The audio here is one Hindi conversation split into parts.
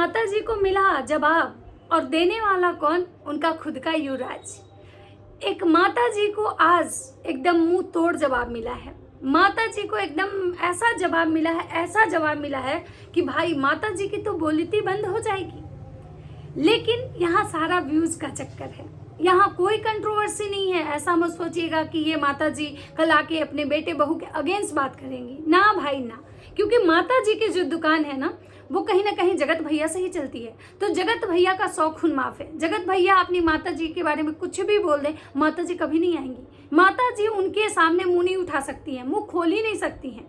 माता जी को मिला जवाब, और देने वाला कौन? उनका खुद का युवराज। एक माता जी को आज एकदम मुंह तोड़ जवाब मिला है। माता जी को एकदम ऐसा जवाब मिला है, ऐसा जवाब मिला है कि भाई माता जी की तो बोलती बंद हो जाएगी। लेकिन यहाँ सारा व्यूज का चक्कर है, यहाँ कोई कंट्रोवर्सी नहीं है। ऐसा मत सोचिएगा कि ये माता जी कल आके अपने बेटे बहू के अगेंस्ट बात करेंगी, ना भाई ना। क्योंकि माता जी की जो दुकान है ना, वो कहीं ना कहीं जगत भैया से ही चलती है। तो जगत भैया का 100 खून माफ है। जगत भैया अपनी माता जी के बारे में कुछ भी बोल दें, माता जी कभी नहीं आएंगी। माता जी उनके सामने मुंह नहीं उठा सकती हैं, मुंह खोल ही नहीं सकती हैं।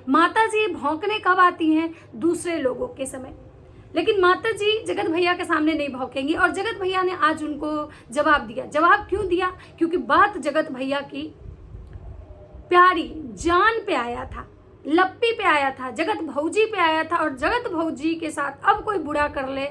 माता जी भौंकने कब आती हैं? दूसरे लोगों के समय। लेकिन माता जी जगत भैया के सामने नहीं भौंकेंगी। और जगत भैया ने आज उनको जवाब दिया। जवाब क्यों दिया? क्योंकि बात जगत भैया की प्यारी जान पे आया था, लप्पी पे आया था, जगत भौजी पे आया था। और जगत भौजी के साथ अब कोई बुरा कर ले,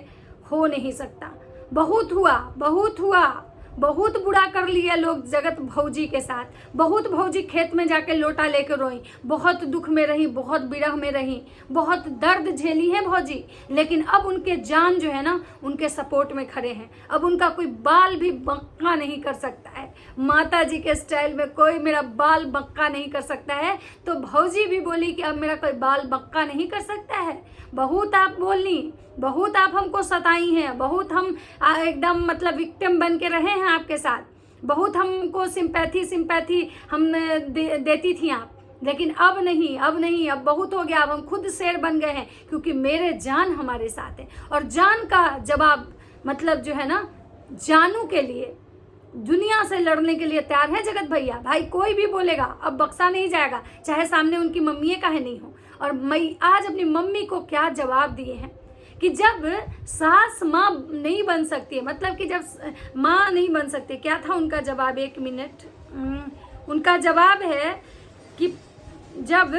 हो नहीं सकता। बहुत हुआ, बहुत हुआ, बहुत बुरा कर लिया लोग जगत भौजी के साथ। बहुत भौजी खेत में जाके लोटा लेकर रोई, बहुत दुख में रही, बहुत विरह में रही, बहुत दर्द झेली है भौजी। लेकिन अब उनके जान जो है ना, उनके सपोर्ट में खड़े हैं। अब उनका कोई बाल भी बक्का नहीं कर सकता है। माता जी के स्टाइल में कोई मेरा बाल बक्का नहीं कर सकता है। तो भौजी भी बोली कि अब मेरा कोई बाल बक्का नहीं कर सकता है। बहुत आप बोली, बहुत आप हमको सताई हैं, बहुत हम एकदम मतलब विक्टिम बन के रहे हैं आपके साथ, बहुत हमको सिंपैथी हम देती थी आप। लेकिन अब नहीं, अब नहीं, अब बहुत हो गया। अब हम खुद शेर बन गए हैं, क्योंकि मेरे जान हमारे साथ है। और जान का जवाब मतलब जो है ना, जानू के लिए दुनिया से लड़ने के लिए तैयार है जगत भैया। भाई कोई भी बोलेगा अब बख्शा नहीं जाएगा, चाहे सामने उनकी मम्मी काहे नहीं हो। और मैं आज अपनी मम्मी को क्या जवाब दिए हैं कि जब सास माँ नहीं बन सकती है, मतलब कि जब माँ नहीं बन सकती, क्या था उनका जवाब? 1 मिनट। उनका जवाब है कि जब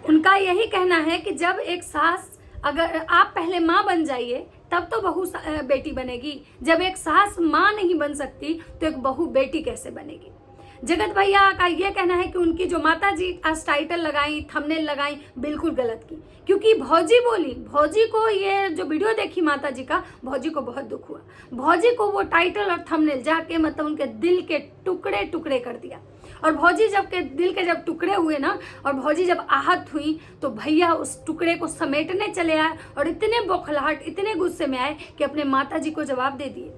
उनका यही कहना है कि जब एक सास, अगर आप पहले माँ बन जाइए तब तो बहू बेटी बनेगी। जब एक सास माँ नहीं बन सकती तो एक बहू बेटी कैसे बनेगी? जगत भैया का ये कहना है कि उनकी जो माता जी आज टाइटल लगाई, थंबनेल लगाई, बिल्कुल गलत की। क्योंकि भौजी बोली, भौजी को ये जो वीडियो देखी माता जी का, भौजी को बहुत दुख हुआ। भौजी को वो टाइटल और थंबनेल जाके मतलब उनके दिल के टुकड़े टुकड़े कर दिया। और भौजी जब के दिल के जब टुकड़े हुए ना, और भौजी जब आहत हुई, तो भैया उस टुकड़े को समेटने चले आए और इतने बौखलाहट, इतने गुस्से में आए कि अपने माता जी को जवाब दे दिए।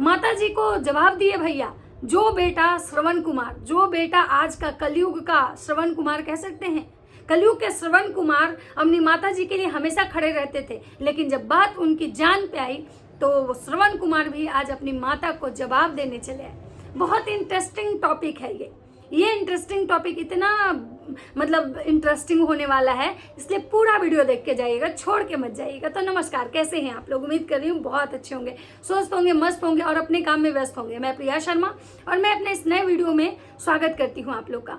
माता जी को जवाब दिए भैया। जो बेटा श्रवण कुमार, जो बेटा आज का कलयुग का श्रवण कुमार कह सकते हैं, कलयुग के श्रवण कुमार अपनी माता जी के लिए हमेशा खड़े रहते थे। लेकिन जब बात उनकी जान पे आई तो श्रवण कुमार भी आज अपनी माता को जवाब देने चले आए। बहुत इंटरेस्टिंग टॉपिक है ये इंटरेस्टिंग टॉपिक इतना मतलब इंटरेस्टिंग होने वाला है, इसलिए पूरा वीडियो देख के जाइएगा, छोड़ के मत जाइएगा। तो नमस्कार, कैसे हैं आप लोग? उम्मीद कर रही हूँ बहुत अच्छे होंगे, स्वस्थ होंगे, मस्त होंगे और अपने काम में व्यस्त होंगे। मैं प्रिया शर्मा और मैं अपने इस नए वीडियो में स्वागत करती हूँ आप लोग का।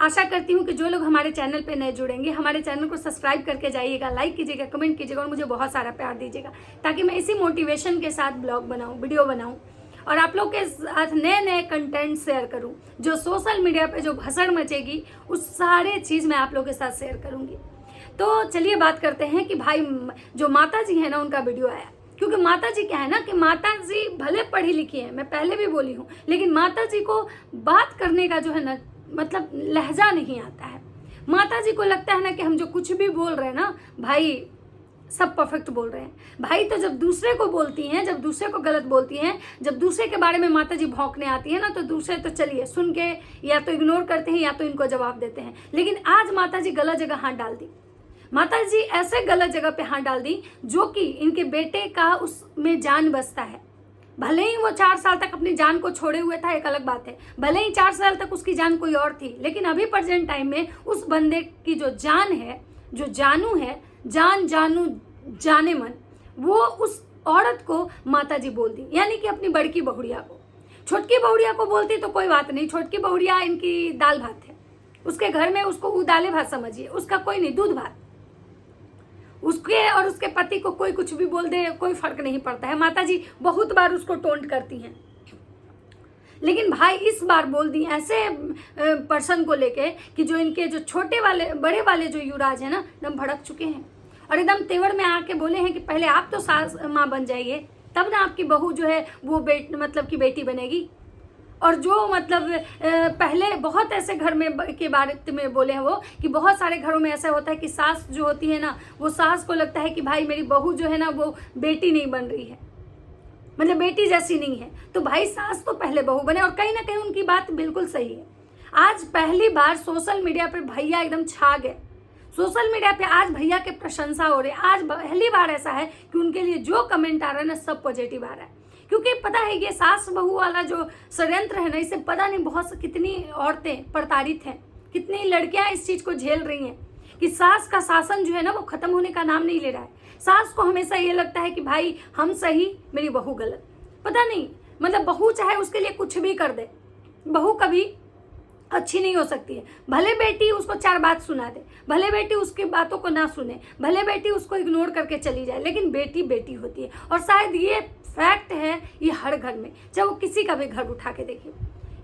आशा करती हूँ कि जो लोग हमारे चैनल पे नए जुड़ेंगे, हमारे चैनल को सब्सक्राइब करके जाइएगा, लाइक कीजिएगा, कमेंट कीजिएगा और मुझे बहुत सारा प्यार दीजिएगा, ताकि मैं इसी मोटिवेशन के साथ ब्लॉग बनाऊँ, वीडियो बनाऊँ और आप लोग के साथ नए नए कंटेंट शेयर करूं। जो सोशल मीडिया पे जो भसड़ मचेगी, उस सारे चीज़ मैं आप लोग के साथ शेयर करूंगी। तो चलिए बात करते हैं कि भाई जो माता जी है ना, उनका वीडियो आया। क्योंकि माता जी क्या है ना, कि माता जी भले पढ़ी लिखी है, मैं पहले भी बोली हूँ, लेकिन माता जी को बात करने का जो है ना, मतलब लहजा नहीं आता है। माता जी को लगता है ना कि हम जो कुछ भी बोल रहे हैं ना भाई, सब परफेक्ट बोल रहे हैं। भाई तो जब दूसरे को बोलती हैं, जब दूसरे को गलत बोलती हैं, जब दूसरे के बारे में माता जी भौंकने आती है ना, तो दूसरे तो चलिए सुन के या तो इग्नोर करते हैं या तो इनको जवाब देते हैं। लेकिन आज माता जी गलत जगह हाथ डाल दी। माता जी ऐसे गलत जगह पे हाथ डाल दी जो कि इनके बेटे का उसमें जान बसता है। भले ही वो 4 साल तक अपनी जान को छोड़े हुए था, एक अलग बात है। भले ही 4 साल तक उसकी जान कोई और थी, लेकिन अभी प्रेजेंट टाइम में उस बंदे की जो जान है, जो जानू है, जान जानू जाने मन, वो उस औरत को माता जी बोल दी। यानी कि अपनी बड़की बहुड़िया को, छोटकी बहुड़िया को बोलती तो कोई बात नहीं, छोटकी बहुड़िया इनकी दाल भात है, उसके घर में उसको उदाले भात समझिए, उसका कोई नहीं, दूध भात। उसके और उसके पति को कोई कुछ भी बोल दे, कोई फर्क नहीं पड़ता है। माता जी बहुत बार उसको टोंट करती हैं। लेकिन भाई इस बार बोल दी ऐसे पर्सन को लेके कि जो इनके जो छोटे वाले बड़े वाले जो युवराज है ना एकदम भड़क चुके हैं और एकदम तेवर में आके बोले हैं कि पहले आप तो सास माँ बन जाइए, तब ना आपकी बहू जो है वो मतलब कि बेटी बनेगी। और जो मतलब पहले बहुत ऐसे घर में के बारे में बोले हैं वो कि बहुत सारे घरों में ऐसा होता है कि सास जो होती है ना, वो सास को लगता है कि भाई मेरी बहू जो है ना वो बेटी नहीं बन रही है, मतलब बेटी जैसी नहीं है, तो भाई सास तो पहले बहू बने। और कहीं ना कहीं उनकी बात बिल्कुल सही है। आज पहली बार सोशल मीडिया पे भैया एकदम छा गए। सोशल मीडिया पे आज भैया के प्रशंसा हो रही है। आज पहली बार ऐसा है कि उनके लिए जो कमेंट आ रहा है ना सब पॉजिटिव आ रहा है, क्योंकि पता है ये सास बहू वाला जो षड्यंत्र है ना, इससे पता नहीं बहुत कितनी औरतें प्रताड़ित हैं, कितनी लड़कियां इस चीज को झेल रही हैं कि सास का शासन जो है ना वो खत्म होने का नाम नहीं ले रहा है। सास को हमेशा ये लगता है कि भाई हम सही, मेरी बहू गलत। पता नहीं मतलब बहू चाहे उसके लिए कुछ भी कर दे, बहू कभी अच्छी नहीं हो सकती है। भले बेटी उसको 4 बात सुना दे, भले बेटी उसकी बातों को ना सुने, भले बेटी उसको इग्नोर करके चली जाए, लेकिन बेटी बेटी होती है। और शायद ये फैक्ट है ये हर घर में, चाहे वो किसी का भी घर उठा के देखिए,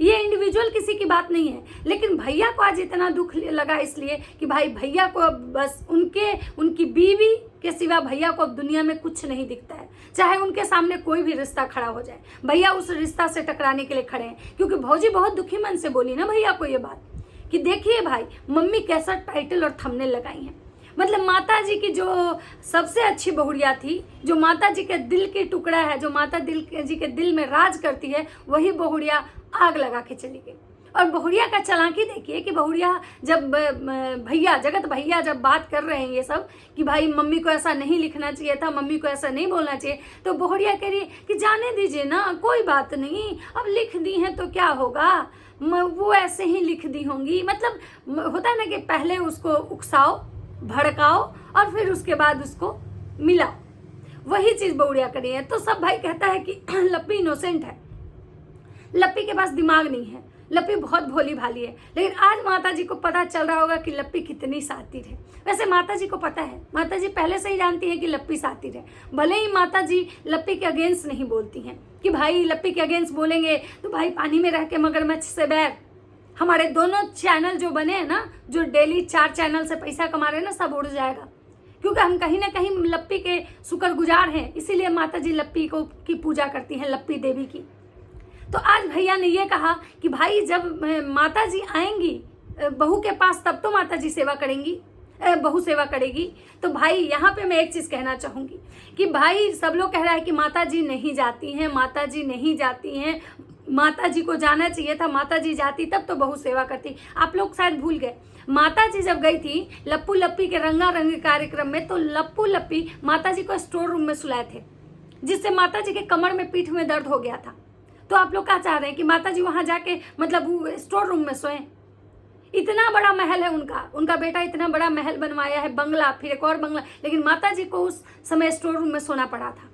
ये इंडिविजुअल किसी की बात नहीं है। लेकिन भैया को आज इतना दुख लगा इसलिए कि भाई भैया को बस उनकी बीवी के सिवा भैया को अब दुनिया में कुछ नहीं दिखता है। चाहे उनके सामने कोई भी रिश्ता खड़ा हो जाए, भैया उस रिश्ता से टकराने के लिए खड़े हैं। क्योंकि भौजी बहुत दुखी मन से बोली ना भैया को ये बात कि देखिए भाई मम्मी कैसा टाइटल और थंबनेल लगाई हैं। मतलब माता जी की जो सबसे अच्छी बहुड़िया थी, जो माता जी के दिल की टुकड़ा है, जो माता जी के दिल में राज करती है, वही बहुड़िया आग लगा के चली गई। और बहुड़िया का चालाकी देखिए कि बहुड़िया जब भैया जगत भैया जब बात कर रहे हैं ये सब कि भाई मम्मी को ऐसा नहीं लिखना चाहिए था, मम्मी को ऐसा नहीं बोलना चाहिए, तो बहुड़िया कह रही है कि जाने दीजिए ना, कोई बात नहीं, अब लिख दी हैं तो क्या होगा, वो ऐसे ही लिख दी होंगी। मतलब होता है ना कि पहले उसको उकसाओ, भड़काओ और फिर उसके बाद उसको मिलाओ, वही चीज बहुड़िया करी है। तो सब भाई कहता है कि लप्पी इनोसेंट है, लप्पी के पास दिमाग नहीं है, लप्पी बहुत भोली भाली है। लेकिन आज माता जी को पता चल रहा होगा कि लप्पी कितनी सातिर है। वैसे माता जी को पता है, माता जी पहले से ही जानती है कि लप्पी सातिर है। भले ही माता जी लप्पी के अगेंस्ट नहीं बोलती हैं कि भाई लप्पी के अगेंस्ट बोलेंगे तो भाई पानी में रह के मगरमच्छ से बैर। हमारे दोनों चैनल जो बने हैं ना, जो डेली 4 चैनल से पैसा कमा रहे हैं ना, सब उड़ जाएगा। क्योंकि हम कहीं ना कहीं लप्पी के शुक्रगुजार हैं, इसीलिए माता जी लप्पी की पूजा करती हैं, लप्पी देवी की। तो आज भैया ने ये कहा कि भाई जब माता जी आएंगी बहू के पास तब तो माता जी सेवा करेंगी, बहू सेवा करेगी। तो भाई यहाँ पे मैं एक चीज़ कहना चाहूँगी कि भाई सब लोग कह रहा है कि माता जी नहीं जाती हैं, माता जी नहीं जाती हैं, माता जी को जाना चाहिए था, माता जी जाती तब तो बहू सेवा करती। आप लोग शायद भूल गए, माता जी जब गई थी लप्पू लप्पी के रंगारंग कार्यक्रम में, तो लप्पू लप्पी माता जी को स्टोर रूम में सुलाए थे, जिससे माता जी के कमर में पीठ में दर्द हो गया था। तो आप लोग क्या चाह रहे हैं कि माता जी वहां जाके मतलब स्टोर रूम में सोएं? इतना बड़ा महल है उनका बेटा इतना बड़ा महल बनवाया है, बंगला, फिर एक और बंगला, लेकिन माता जी को उस समय स्टोर रूम में सोना पड़ा था।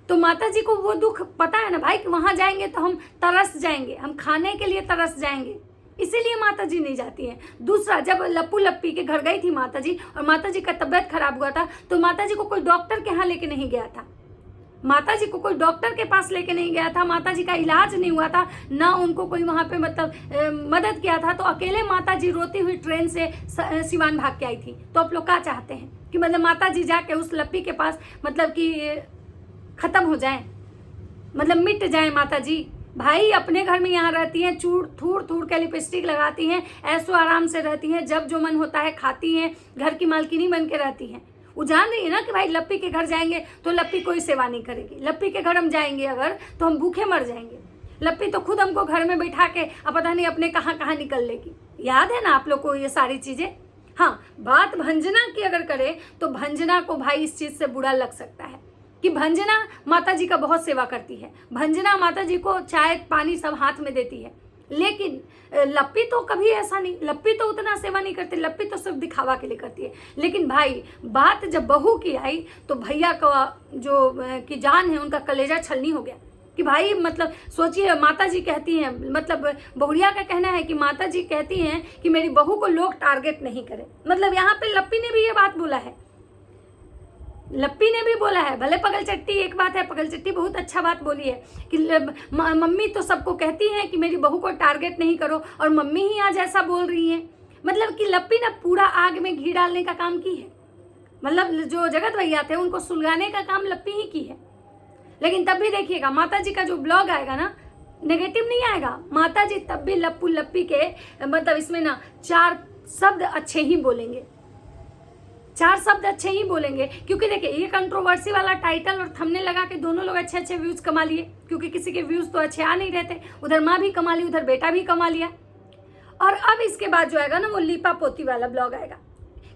तो माता जी को वो दुख पता है ना भाई कि वहां जाएंगे तो हम तरस जाएंगे, हम खाने के लिए तरस जाएंगे, इसीलिए माता जी नहीं जाती हैं। दूसरा, जब लप्पू लप्पी के घर गई थी माता जी और माता जी का तबियत खराब हुआ था, तो माता जी को कोई डॉक्टर के यहाँ लेके नहीं गया था, माता जी को कोई डॉक्टर के पास लेके नहीं गया था, माता जी का इलाज नहीं हुआ था, ना उनको कोई वहाँ पे मतलब मदद किया था। तो अकेले माता जी रोती हुई ट्रेन से सिवान भाग के आई थी। तो आप लोग क्या चाहते हैं कि मतलब माता जी जाके उस लप्पी के पास मतलब कि खत्म हो जाए, मतलब मिट जाए माता जी? भाई अपने घर में यहाँ रहती हैं, थूर के लिपस्टिक लगाती हैं, ऐसो आराम से रहती हैं, जब जो मन होता है खाती हैं, घर की मालकिनी बन के रहती हैं। वो जान रही है ना कि भाई लप्पी के घर जाएंगे तो लप्पी कोई सेवा नहीं करेगी, लप्पी के घर हम जाएंगे अगर तो हम भूखे मर जाएंगे। लप्पी तो खुद हमको घर में बैठा के अब पता नहीं अपने कहाँ निकल लेगी। याद है ना आप लोग को ये सारी चीजें? हाँ, बात भंजना की अगर करे तो भंजना को भाई इस चीज से बुरा लग सकता है कि भंजना माता जी का बहुत सेवा करती है, भंजना माता जी को चाय पानी सब हाथ में देती है, लेकिन लप्पी तो कभी ऐसा नहीं, लप्पी तो उतना सेवा नहीं करती, लप्पी तो सिर्फ दिखावा के लिए करती है। लेकिन भाई बात जब बहू की आई तो भैया का जो की जान है उनका कलेजा छलनी हो गया कि भाई मतलब सोचिए, माता जी कहती हैं, मतलब बहुड़िया का कहना है कि माता जी कहती हैं कि मेरी बहू को लोग टारगेट नहीं करें। मतलब यहाँ पे लप्पी ने भी ये बात बोला है लप्पी ने भी बोला है, भले पगल चट्टी एक बात है, पगल चट्टी बहुत अच्छा बात बोली है कि मम्मी तो सबको कहती हैं कि मेरी बहू को टारगेट नहीं करो, और मम्मी ही आज ऐसा बोल रही हैं। मतलब कि लप्पी ने पूरा आग में घी डालने का काम की है। मतलब जो जगत भैया थे उनको सुलगाने का काम लप्पी ही की है। लेकिन तब भी देखिएगा माता जी का जो ब्लॉग आएगा ना, नेगेटिव नहीं आएगा। माता जी तब भी लप्पू लप्पी के मतलब इसमें ना 4 शब्द अच्छे ही बोलेंगे, 4 शब्द अच्छे ही बोलेंगे। क्योंकि देखिए ये कंट्रोवर्सी वाला टाइटल और थंबनेल लगा के दोनों लोग अच्छे अच्छे व्यूज कमा लिए, क्योंकि किसी के व्यूज तो अच्छे आ नहीं रहते। उधर माँ भी कमा ली, उधर बेटा भी कमा लिया। और अब इसके बाद जो आएगा ना वो लीपा पोती वाला ब्लॉग आएगा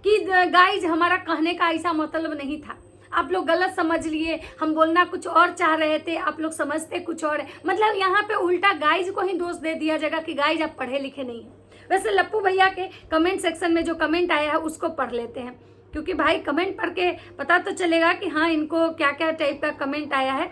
कि गाइज हमारा कहने का ऐसा मतलब नहीं था, आप लोग गलत समझ लिए, हम बोलना कुछ और चाह रहे थे, आप लोग समझते कुछ और है। मतलब यहाँ पे उल्टा गाइज को ही दोष दे दिया जाएगा कि गाइज आप पढ़े लिखे नहीं हैं। वैसे लप्पू भैया के कमेंट सेक्शन में जो कमेंट आया है उसको पढ़ लेते हैं, क्योंकि भाई कमेंट पढ़ के पता तो चलेगा कि हाँ इनको क्या क्या टाइप का कमेंट आया है।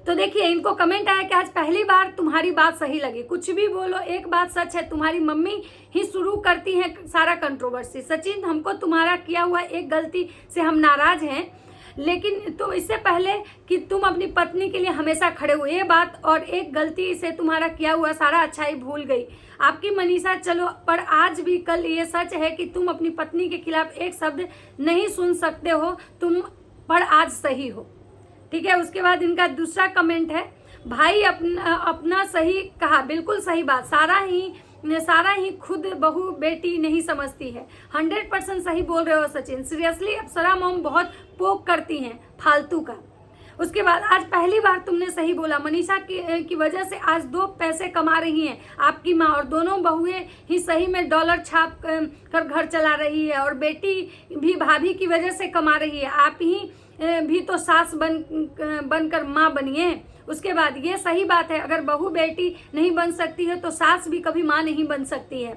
तो देखिए इनको कमेंट आया कि आज पहली बार तुम्हारी बात सही लगी, कुछ भी बोलो एक बात सच है, तुम्हारी मम्मी ही शुरू करती है सारा कंट्रोवर्सी। सचिन हमको तुम्हारा किया हुआ एक गलती से हम नाराज हैं, लेकिन तो इससे पहले कि तुम अपनी पत्नी के लिए हमेशा खड़े हुए, ये बात और एक गलती से तुम्हारा किया हुआ सारा अच्छाई भूल गई आपकी मनीषा। चलो पर आज भी कल ये सच है कि तुम अपनी पत्नी के खिलाफ एक शब्द नहीं सुन सकते हो, तुम पर आज सही हो। ठीक है, उसके बाद इनका दूसरा कमेंट है, भाई अपना सही कहा, बिल्कुल सही बात, सारा ही खुद बहू बेटी नहीं समझती है। 100% सही बोल रहे हो सचिन, सीरियसली अप्सरा मॉम बहुत पोक करती हैं फालतू का। उसके बाद आज पहली बार तुमने सही बोला, मनीषा की वजह से आज 2 पैसे कमा रही हैं आपकी माँ, और दोनों बहुएं ही सही में डॉलर छाप कर घर चला रही है, और बेटी भी भाभी की वजह से कमा रही है। आप ही भी तो सास बनकर माँ बनिए। उसके बाद ये सही बात है, अगर बहू बेटी नहीं बन सकती है तो सास भी कभी माँ नहीं बन सकती है,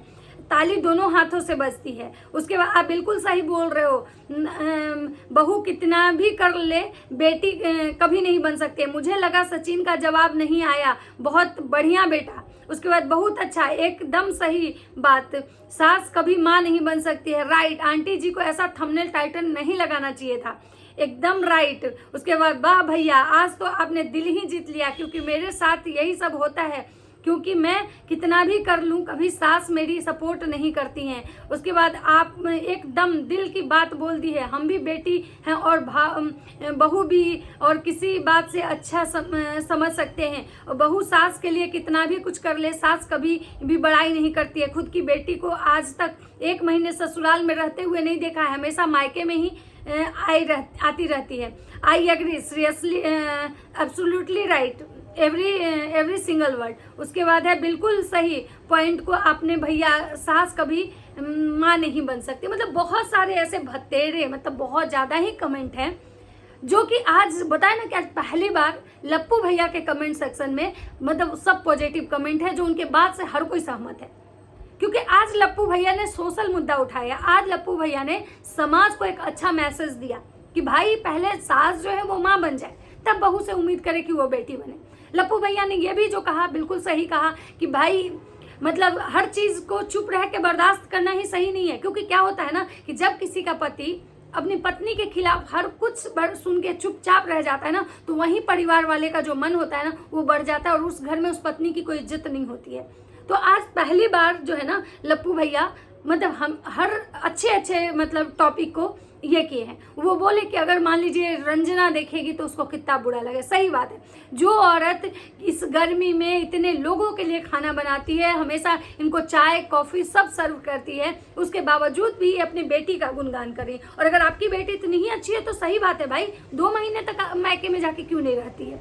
ताली दोनों हाथों से बजती है। उसके बाद आप बिल्कुल सही बोल रहे हो, बहू कितना भी कर ले बेटी कभी नहीं बन सकती। मुझे लगा सचिन का जवाब नहीं आया, बहुत बढ़िया बेटा। उसके बाद बहुत अच्छा, एकदम सही बात, सास कभी माँ नहीं बन सकती है, राइट। आंटी जी को ऐसा थंबनेल टाइटल नहीं लगाना चाहिए था, एकदम राइट। उसके बाद वाह भैया आज तो आपने दिल ही जीत लिया, क्योंकि मेरे साथ यही सब होता है, क्योंकि मैं कितना भी कर लूं कभी सास मेरी सपोर्ट नहीं करती हैं। उसके बाद आप एकदम दिल की बात बोल दी है, हम भी बेटी हैं और बहू भी, और किसी बात से अच्छा समझ सकते हैं। बहू सास के लिए कितना भी कुछ कर ले, सास कभी भी बड़ाई नहीं करती है। खुद की बेटी को आज तक 1 महीने ससुराल में रहते हुए नहीं देखा है, हमेशा मायके में ही आती रहती है। I agree, seriously absolutely right, every single word. उसके बाद है बिल्कुल सही पॉइंट को आपने भैया, सास कभी माँ नहीं बन सकती। मतलब बहुत सारे ऐसे भत्तेरे, मतलब बहुत ज़्यादा ही कमेंट हैं जो कि आज बताए ना कि आज पहली बार लप्पू भैया के कमेंट सेक्शन में मतलब सब पॉजिटिव कमेंट है, जो उनके बात से हर कोई सहमत है। क्योंकि आज लप्पू भैया ने सोशल मुद्दा उठाया, आज लप्पू भैया ने समाज को एक अच्छा मैसेज दिया कि भाई पहले सास जो है वो माँ बन जाए, तब बहू से उम्मीद करे कि वो बेटी बने। लप्पू भैया ने ये भी जो कहा बिल्कुल सही कहा कि भाई मतलब हर चीज को चुप रह के बर्दाश्त करना ही सही नहीं है। क्योंकि क्या होता है ना कि जब किसी का पति अपनी पत्नी के खिलाफ हर कुछ सुन के चुपचाप रह जाता है ना, तो वहीं परिवार वाले का जो मन होता है ना वो बढ़ जाता है, और उस घर में उस पत्नी की कोई इज्जत नहीं होती है। तो आज पहली बार जो है ना लप्पू भैया मतलब हम हर अच्छे मतलब टॉपिक को ये किए हैं। वो बोले कि अगर मान लीजिए रंजना देखेगी तो उसको कितना बुरा लगे। सही बात है, जो औरत इस गर्मी में इतने लोगों के लिए खाना बनाती है, हमेशा इनको चाय कॉफी सब सर्व करती है, उसके बावजूद भी अपनी बेटी का गुणगान करें। और अगर आपकी बेटी इतनी ही अच्छी है तो सही बात है भाई, 2 महीने तक मायके में जाके क्यों नहीं रहती है,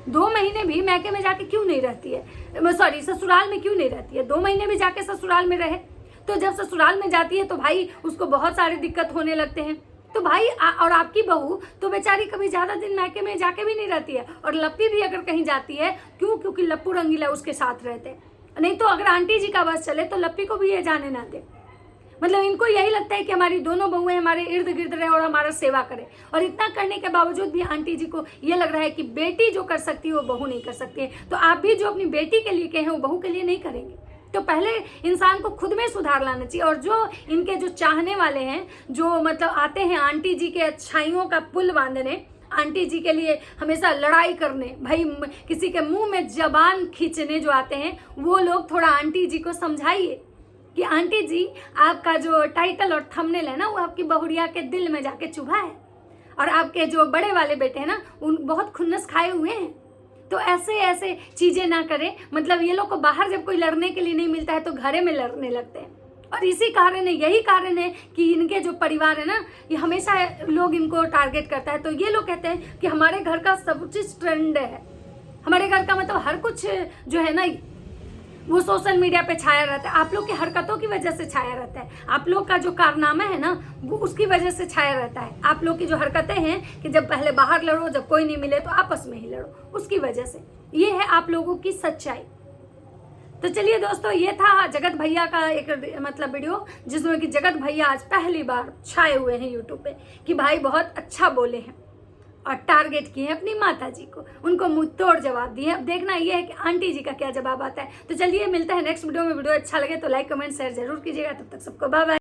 2 महीने भी मायके में जाके क्यों नहीं रहती है, सॉरी ससुराल में क्यों नहीं रहती है, 2 महीने भी जाके ससुराल में रहे। तो जब ससुराल में जाती है तो भाई उसको बहुत सारे दिक्कत होने लगते हैं। तो भाई और आपकी बहू तो बेचारी कभी ज्यादा दिन मायके में जाके भी नहीं रहती है। और लप्पी भी अगर कहीं जाती है क्यों, क्योंकि लप्पू रंगीला उसके साथ रहते, नहीं तो अगर आंटी जी का बस चले तो लप्पी को भी ये जाने ना दे। मतलब इनको यही लगता है कि हमारी दोनों बहुएं हमारे इर्द गिर्द रहे और हमारा सेवा करे, और इतना करने के बावजूद भी आंटी जी को ये लग रहा है कि बेटी जो कर सकती है वो बहू नहीं कर सकती है। तो आप भी जो अपनी बेटी के लिए कहे वो बहू के लिए नहीं करेंगे। तो पहले इंसान को खुद में सुधार लाना चाहिए। और जो इनके जो चाहने वाले हैं, जो मतलब आते हैं आंटी जी के अच्छाइयों का पुल बांधने, आंटी जी के लिए हमेशा लड़ाई करने, भाई किसी के मुंह में जबान खींचने जो आते हैं, वो लोग थोड़ा आंटी जी को समझाइए कि आंटी जी आपका जो टाइटल और थंबनेल है ना, वो आपकी बहुरिया के दिल में जाके चुभा है, और आपके जो बड़े वाले बेटे हैं ना, उन बहुत खुन्नस खाए हुए हैं। तो ऐसे ऐसे चीजें ना करें। मतलब ये लोग को बाहर जब कोई लड़ने के लिए नहीं मिलता है तो घरे में लड़ने लगते हैं। और इसी कारण है, यही कारण है कि इनके जो परिवार है ना, ये हमेशा लोग इनको टारगेट करता है। तो ये लोग कहते हैं कि हमारे घर का सब चीज ट्रेंड है, हमारे घर का मतलब हर कुछ जो है ना, वो सोशल मीडिया पे छाया रहता है। आप लोग की हरकतों की वजह से छाया रहता है, आप लोग का जो कारनामा है ना, वो उसकी वजह से छाया रहता है। आप लोग की जो हरकतें हैं कि जब पहले बाहर लड़ो, जब कोई नहीं मिले तो आपस में ही लड़ो, उसकी वजह से। ये है आप लोगों की सच्चाई। तो चलिए दोस्तों, ये था जगत भैया का एक मतलब वीडियो, जिसमें कि जगत भैया आज पहली बार छाए हुए हैं यूट्यूब पे कि भाई बहुत अच्छा बोले हैं, और टारगेट किए हैं अपनी माता जी को, उनको मुंह तोड़ जवाब दिए। अब देखना ये है कि आंटी जी का क्या जवाब आता है। तो चलिए मिलता है नेक्स्ट वीडियो में। वीडियो अच्छा लगे तो लाइक कमेंट शेयर जरूर कीजिएगा। तब तक सबको बाय बाय।